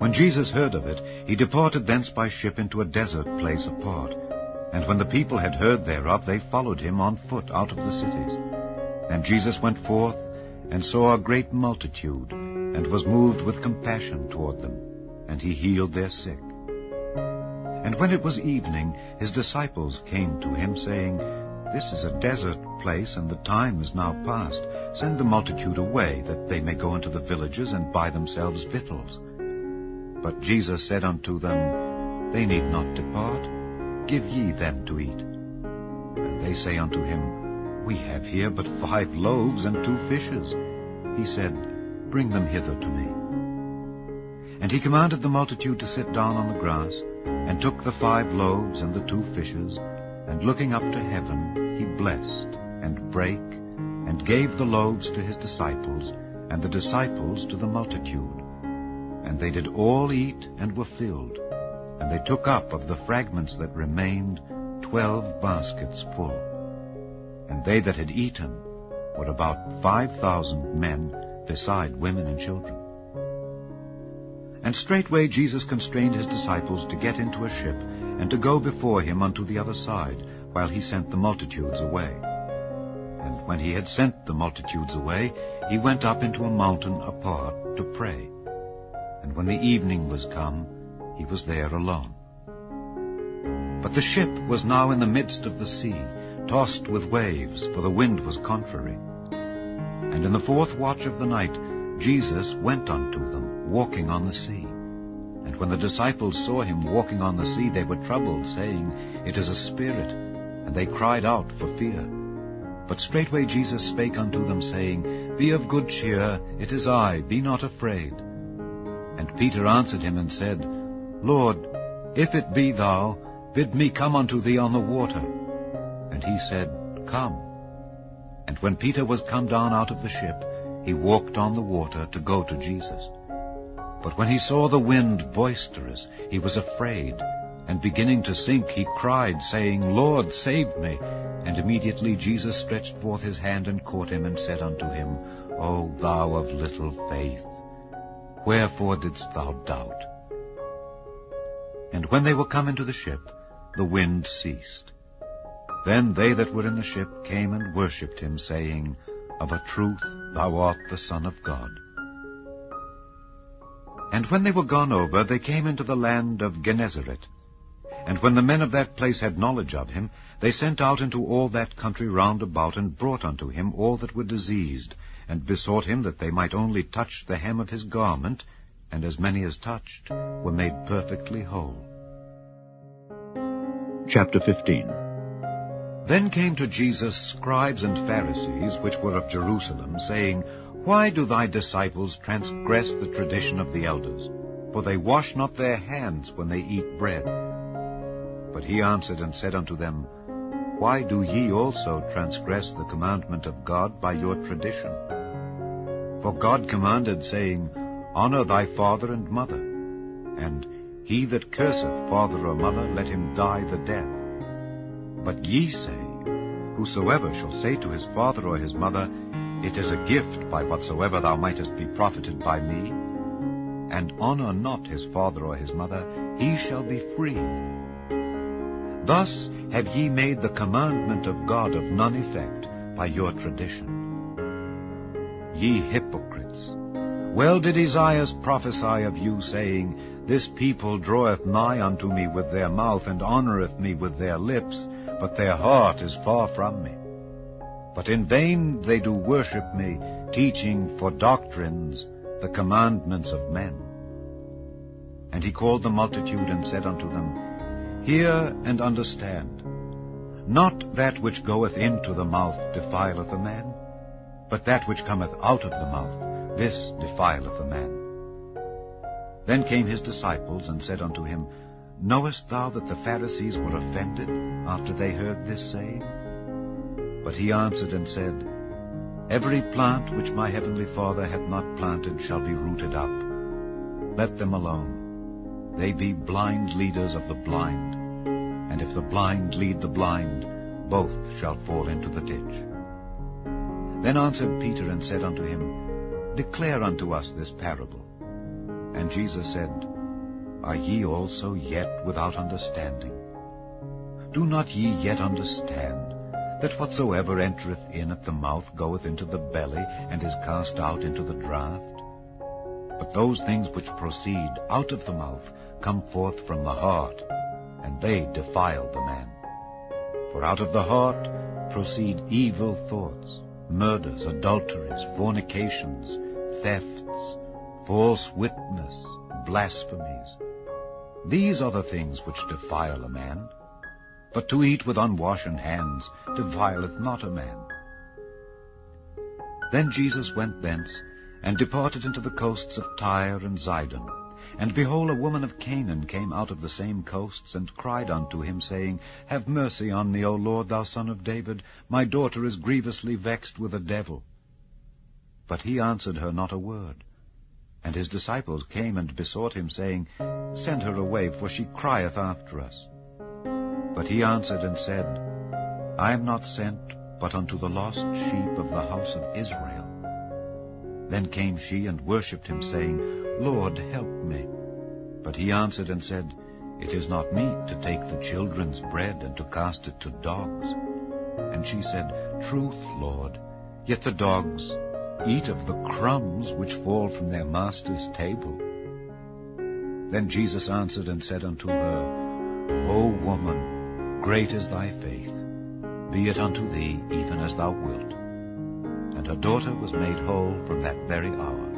When Jesus heard of it, he departed thence by ship into a desert place apart. And when the people had heard thereof, they followed him on foot out of the cities. And Jesus went forth, and saw a great multitude, and was moved with compassion toward them, and he healed their sick. And when it was evening, his disciples came to him, saying, This is a desert place, and the time is now past. Send the multitude away, that they may go into the villages, and buy themselves victuals. But Jesus said unto them, They need not depart. Give ye them to eat. And they say unto him, We have here but 5 loaves and 2 fishes. He said, Bring them hither to me. And he commanded the multitude to sit down on the grass, and took the 5 loaves and the 2 fishes, and looking up to heaven, he blessed, and brake, and gave the loaves to his disciples, and the disciples to the multitude. And they did all eat, and were filled. And they took up of the fragments that remained 12 baskets full. And they that had eaten were about 5,000 men, beside women and children. And straightway Jesus constrained his disciples to get into a ship, and to go before him unto the other side, while he sent the multitudes away. And when he had sent the multitudes away, he went up into a mountain apart to pray. And when the evening was come, he was there alone. But the ship was now in the midst of the sea, tossed with waves, for the wind was contrary. And in the 4th watch of the night Jesus went unto them, walking on the sea. And when the disciples saw him walking on the sea, they were troubled, saying, It is a spirit. And they cried out for fear. But straightway Jesus spake unto them, saying, Be of good cheer, it is I, be not afraid. And Peter answered him and said, Lord, if it be thou, bid me come unto thee on the water. And he said, Come. And when Peter was come down out of the ship, he walked on the water to go to Jesus. But when he saw the wind boisterous, he was afraid, and beginning to sink, he cried, saying, Lord, save me. And immediately Jesus stretched forth his hand and caught him, and said unto him, O thou of little faith, wherefore didst thou doubt? And when they were come into the ship, the wind ceased. Then they that were in the ship came and worshipped him, saying, Of a truth thou art the Son of God. And when they were gone over, they came into the land of Gennesaret. And when the men of that place had knowledge of him, they sent out into all that country round about, and brought unto him all that were diseased, and besought him that they might only touch the hem of his garment, and as many as touched were made perfectly whole. Chapter 15. Then came to Jesus scribes and Pharisees, which were of Jerusalem, saying, Why do thy disciples transgress the tradition of the elders? For they wash not their hands when they eat bread. But he answered and said unto them, Why do ye also transgress the commandment of God by your tradition? For God commanded, saying, Honor thy father and mother, and he that curseth father or mother, let him die the death. But ye say, Whosoever shall say to his father or his mother, It is a gift by whatsoever thou mightest be profited by me, and honor not his father or his mother, he shall be free. Thus have ye made the commandment of God of none effect by your tradition. Ye hypocrites, well did Esaias prophesy of you, saying, This people draweth nigh unto me with their mouth, and honoureth me with their lips, but their heart is far from me. But in vain they do worship me, teaching for doctrines the commandments of men. And he called the multitude, and said unto them, Hear and understand. Not that which goeth into the mouth defileth a man, but that which cometh out of the mouth, this defileth a man. Then came his disciples, and said unto him, Knowest thou that the Pharisees were offended after they heard this saying? But he answered and said, Every plant which my heavenly Father hath not planted shall be rooted up. Let them alone. They be blind leaders of the blind. And if the blind lead the blind, both shall fall into the ditch. Then answered Peter and said unto him, Declare unto us this parable. And Jesus said, Are ye also yet without understanding? Do not ye yet understand, that whatsoever entereth in at the mouth goeth into the belly, and is cast out into the draught? But those things which proceed out of the mouth come forth from the heart, and they defile the man. For out of the heart proceed evil thoughts, murders, adulteries, fornications, thefts, false witness, blasphemies. These are the things which defile a man. But to eat with unwashen hands defileth not a man. Then Jesus went thence, and departed into the coasts of Tyre and Zidon. And behold, a woman of Canaan came out of the same coasts, and cried unto him, saying, Have mercy on me, O Lord, thou Son of David. My daughter is grievously vexed with a devil. But he answered her not a word. And his disciples came and besought him, saying, Send her away, for she crieth after us. But he answered and said, I am not sent but unto the lost sheep of the house of Israel. Then came she and worshipped him, saying, Lord, help me. But he answered and said, It is not meet to take the children's bread and to cast it to dogs. And she said, Truth, Lord, yet the dogs eat of the crumbs which fall from their master's table. Then Jesus answered and said unto her, O woman, great is thy faith. Be it unto thee even as thou wilt. And her daughter was made whole from that very hour.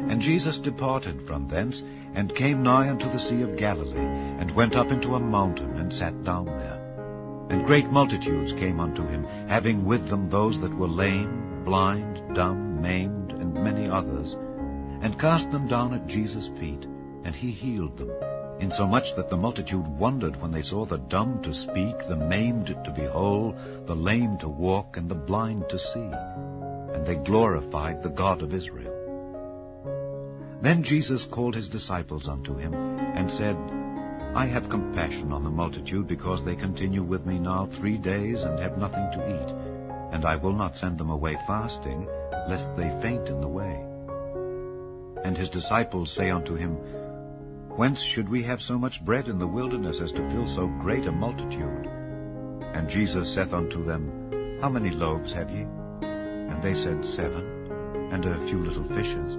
And Jesus departed from thence, and came nigh unto the sea of Galilee, and went up into a mountain, and sat down there. And great multitudes came unto him, having with them those that were lame, blind, dumb, maimed, and many others, and cast them down at Jesus' feet, and he healed them. Insomuch that the multitude wondered when they saw the dumb to speak, the maimed to be whole, the lame to walk, and the blind to see. And they glorified the God of Israel. Then Jesus called his disciples unto him, and said, I have compassion on the multitude, because they continue with me now 3 days, and have nothing to eat. And I will not send them away fasting, lest they faint in the way. And his disciples say unto him, Whence should we have so much bread in the wilderness, as to fill so great a multitude? And Jesus saith unto them, How many loaves have ye? And they said, 7, and a few little fishes.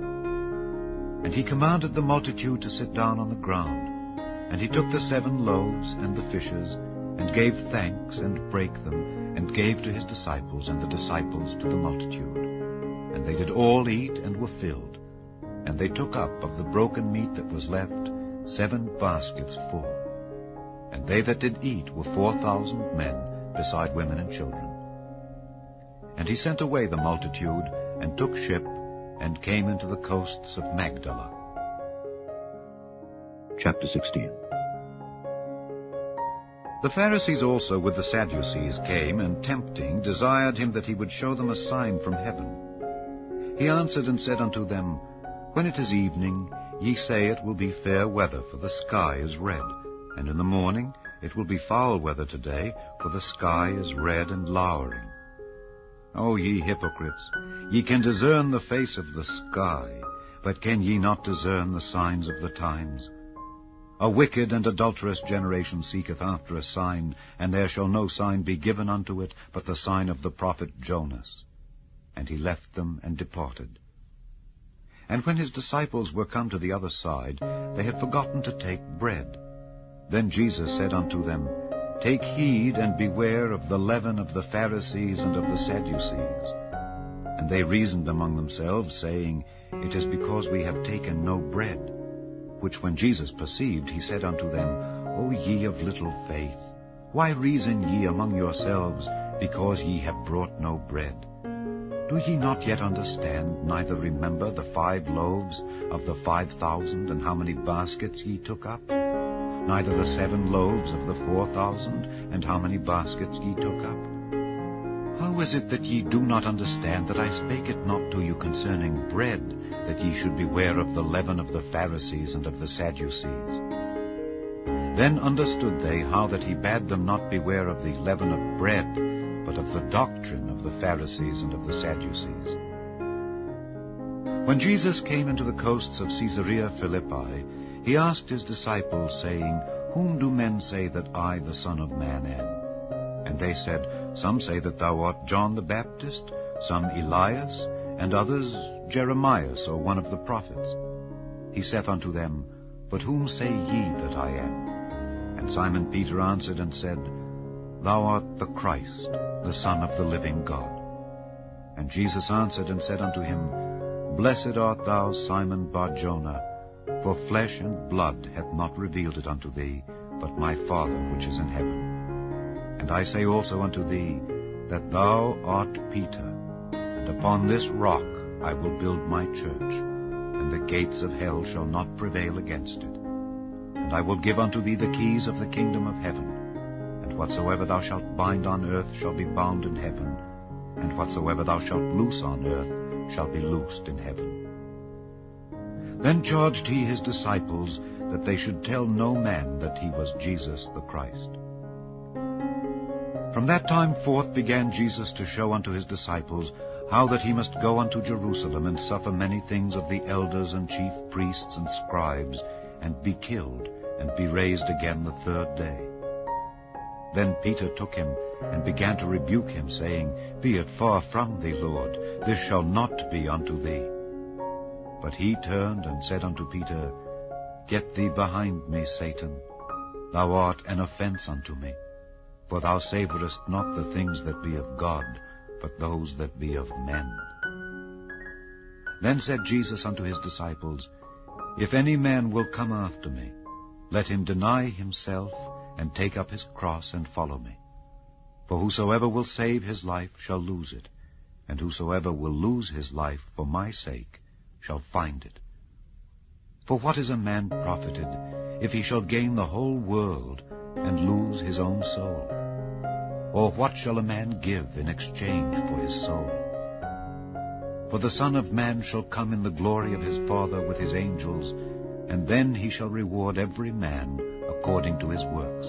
And he commanded the multitude to sit down on the ground. And he took the 7 loaves and the fishes, and gave thanks, and brake them, and gave to his disciples, and the disciples to the multitude. And they did all eat, and were filled. And they took up of the broken meat that was left 7 baskets full. And they that did eat were 4,000 men, beside women and children. And he sent away the multitude, and took ship, and came into the coasts of Magdala. Chapter 16. The Pharisees also with the Sadducees came, and tempting, desired him that he would show them a sign from heaven. He answered and said unto them, When it is evening, ye say it will be fair weather, for the sky is red. And in the morning it will be foul weather today, for the sky is red and lowering. O ye hypocrites, ye can discern the face of the sky, but can ye not discern the signs of the times? A wicked and adulterous generation seeketh after a sign, and there shall no sign be given unto it, but the sign of the prophet Jonas. And he left them and departed. And when his disciples were come to the other side, they had forgotten to take bread. Then Jesus said unto them, Take heed and beware of the leaven of the Pharisees and of the Sadducees. And they reasoned among themselves, saying, It is because we have taken no bread. Which when Jesus perceived, he said unto them, O ye of little faith, why reason ye among yourselves, because ye have brought no bread? Do ye not yet understand, neither remember the 5 loaves of the 5,000, and how many baskets ye took up? Neither the 7 loaves of the 4,000, and how many baskets ye took up? How is it that ye do not understand that I spake it not to you concerning bread, that ye should beware of the leaven of the Pharisees and of the Sadducees? Then understood they how that he bade them not beware of the leaven of bread, but of the doctrine of the Pharisees and of the Sadducees. When Jesus came into the coasts of Caesarea Philippi, he asked his disciples, saying, Whom do men say that I, the Son of Man, am? And they said, Some say that thou art John the Baptist, some Elias, and others Jeremias, or one of the prophets. He saith unto them, But whom say ye that I am? And Simon Peter answered and said, Thou art the Christ, the Son of the living God. And Jesus answered and said unto him, Blessed art thou, Simon Bar-Jonah, for flesh and blood hath not revealed it unto thee, but my Father which is in heaven. And I say also unto thee, that thou art Peter, and upon this rock I will build my church, and the gates of hell shall not prevail against it. And I will give unto thee the keys of the kingdom of heaven. And whatsoever thou shalt bind on earth shall be bound in heaven, and whatsoever thou shalt loose on earth shall be loosed in heaven. Then charged he his disciples that they should tell no man that he was Jesus the Christ. From that time forth began Jesus to show unto his disciples how that he must go unto Jerusalem and suffer many things of the elders and chief priests and scribes, and be killed, and be raised again the third day. Then Peter took him, and began to rebuke him, saying, Be it far from thee, Lord, this shall not be unto thee. But he turned and said unto Peter, Get thee behind me, Satan. Thou art an offense unto me, for thou savourest not the things that be of God, but those that be of men. Then said Jesus unto his disciples, If any man will come after me, let him deny himself, and take up his cross, and follow me. For whosoever will save his life shall lose it, and whosoever will lose his life for my sake shall find it. For what is a man profited, if he shall gain the whole world, and lose his own soul? Or what shall a man give in exchange for his soul? For the Son of Man shall come in the glory of his Father with his angels, and then he shall reward every man according to his works.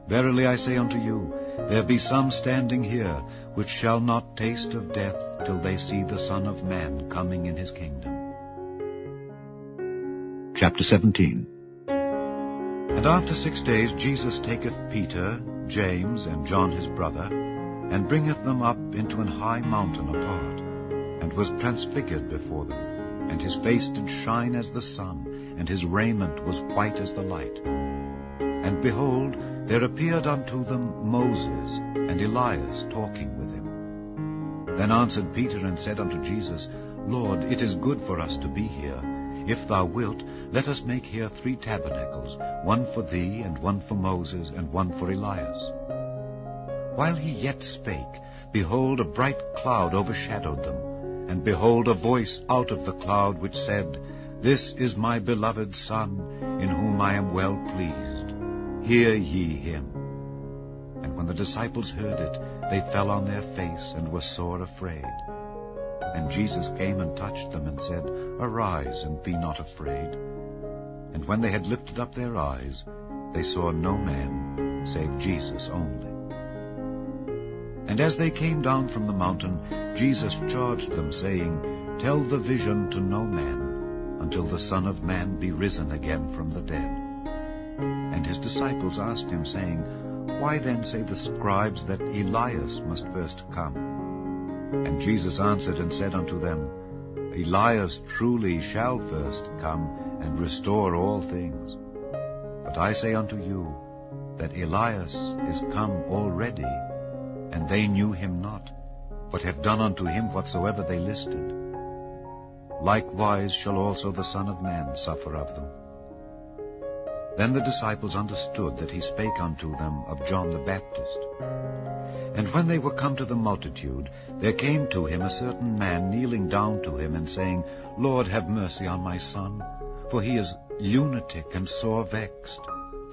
Verily I say unto you, there be some standing here which shall not taste of death till they see the Son of Man coming in his kingdom. Chapter 17. And after 6 days Jesus taketh Peter, James, and John his brother, and bringeth them up into an high mountain apart, and was transfigured before them, and his face did shine as the sun, and his raiment was white as the light. And behold, there appeared unto them Moses and Elias talking with him. Then answered Peter and said unto Jesus, Lord, it is good for us to be here. If thou wilt, let us make here 3 tabernacles, one for thee, and one for Moses, and one for Elias. While he yet spake, behold, a bright cloud overshadowed them, and behold, a voice out of the cloud which said, This is my beloved Son, in whom I am well pleased. Hear ye him. And when the disciples heard it, they fell on their face, and were sore afraid. And Jesus came and touched them, and said, Arise, and be not afraid. And when they had lifted up their eyes, they saw no man, save Jesus only. And as they came down from the mountain, Jesus charged them, saying, Tell the vision to no man, until the Son of Man be risen again from the dead. And his disciples asked him, saying, Why then say the scribes that Elias must first come? And Jesus answered and said unto them, Elias truly shall first come, and restore all things. But I say unto you, that Elias is come already, and they knew him not, but have done unto him whatsoever they listed. Likewise shall also the Son of Man suffer of them. Then the disciples understood that he spake unto them of John the Baptist. And when they were come to the multitude, there came to him a certain man kneeling down to him, and saying, Lord, have mercy on my son, for he is lunatic and sore vexed.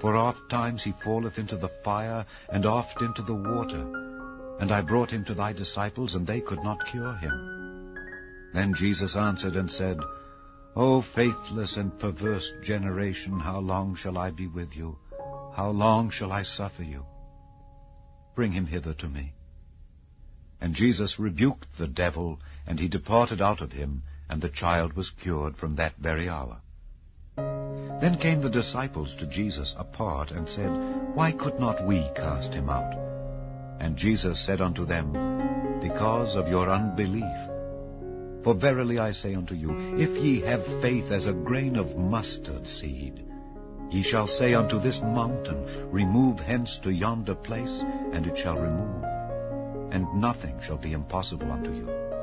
For oft times he falleth into the fire, and oft into the water. And I brought him to thy disciples, and they could not cure him. Then Jesus answered and said, O faithless and perverse generation, how long shall I be with you? How long shall I suffer you? Bring him hither to me. And Jesus rebuked the devil, and he departed out of him, and the child was cured from that very hour. Then came the disciples to Jesus apart, and said, Why could not we cast him out? And Jesus said unto them, Because of your unbelief. For verily I say unto you, if ye have faith as a grain of mustard seed, ye shall say unto this mountain, Remove hence to yonder place, and it shall remove, and nothing shall be impossible unto you.